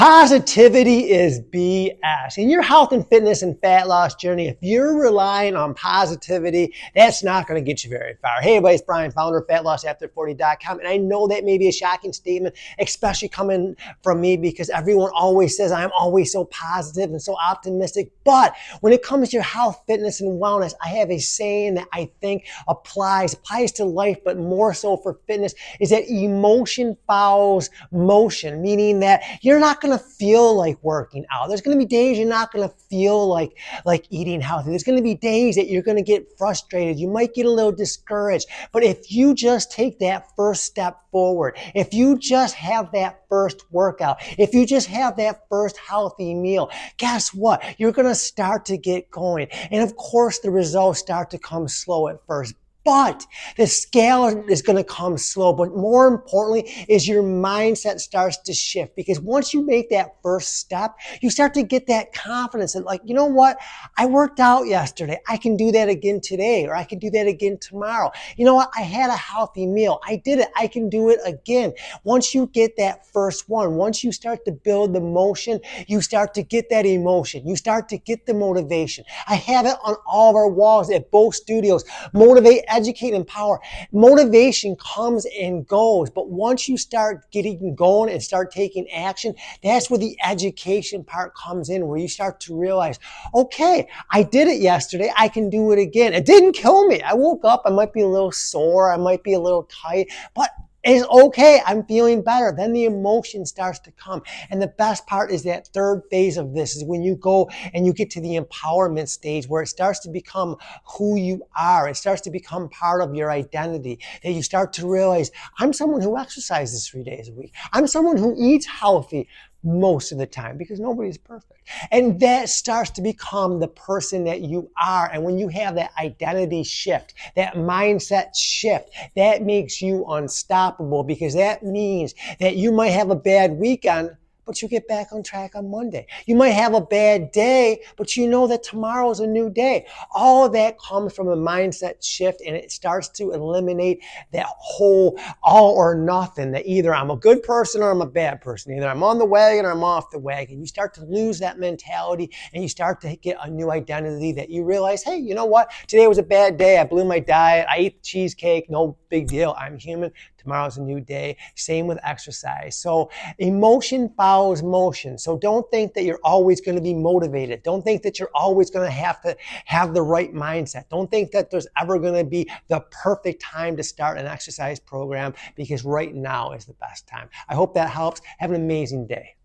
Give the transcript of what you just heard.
Positivity is BS. In your health and fitness and fat loss journey, if you're relying on positivity, that's not going to get you very far. Hey, everybody, it's Brian, founder of FatLossAfter40.com. And I know that may be a shocking statement, especially coming from me, because everyone always says I'm always so positive and so optimistic. But when it comes to your health, fitness, and wellness, I have a saying that I think applies to life, but more so for fitness, is that emotion follows motion, meaning that you're not going to feel like working out. There's going to be days you're not going to feel like eating healthy. There's going to be days that you're going to get frustrated. You might get a little discouraged. But if you just take that first step forward, if you just have that first workout, if you just have that first healthy meal, guess what? You're going to start to get going. And of course, the results start to come slow at first. But the scale is going to come slow. But more importantly is your mindset starts to shift, because once you make that first step, you start to get that confidence that, like, you know what? I worked out yesterday. I can do that again today, or I can do that again tomorrow. You know what? I had a healthy meal. I did it. I can do it again. Once you get that first one, once you start to build the motion, you start to get that emotion. You start to get the motivation. I have it on all of our walls at both studios. Motivate, educate, empower. Motivation comes and goes, but once you start getting going and start taking action, that's where the education part comes in, where you start to realize, okay, I did it yesterday, I can do it again. It didn't kill me. I woke up, I might be a little sore, I might be a little tight, but it's okay, I'm feeling better. Then the emotion starts to come. And the best part is that third phase of this is when you go and you get to the empowerment stage, where it starts to become who you are. It starts to become part of your identity. That you start to realize, I'm someone who exercises 3 days a week. I'm someone who eats healthy most of the time, because nobody's perfect. And that starts to become the person that you are. And when you have that identity shift, that mindset shift, that makes you unstoppable, because that means that you might have a bad weekend, but you get back on track on Monday. You might have a bad day, but you know that tomorrow is a new day. All of that comes from a mindset shift, and it starts to eliminate that whole all or nothing, that either I'm a good person or I'm a bad person. Either I'm on the wagon or I'm off the wagon. You start to lose that mentality, and you start to get a new identity that you realize, hey, you know what? Today was a bad day. I blew my diet. I ate cheesecake. No big deal. I'm human. Tomorrow's a new day. Same with exercise. So emotion follows motion. So don't think that you're always going to be motivated. Don't think that you're always going to have the right mindset. Don't think that there's ever going to be the perfect time to start an exercise program, because right now is the best time. I hope that helps. Have an amazing day.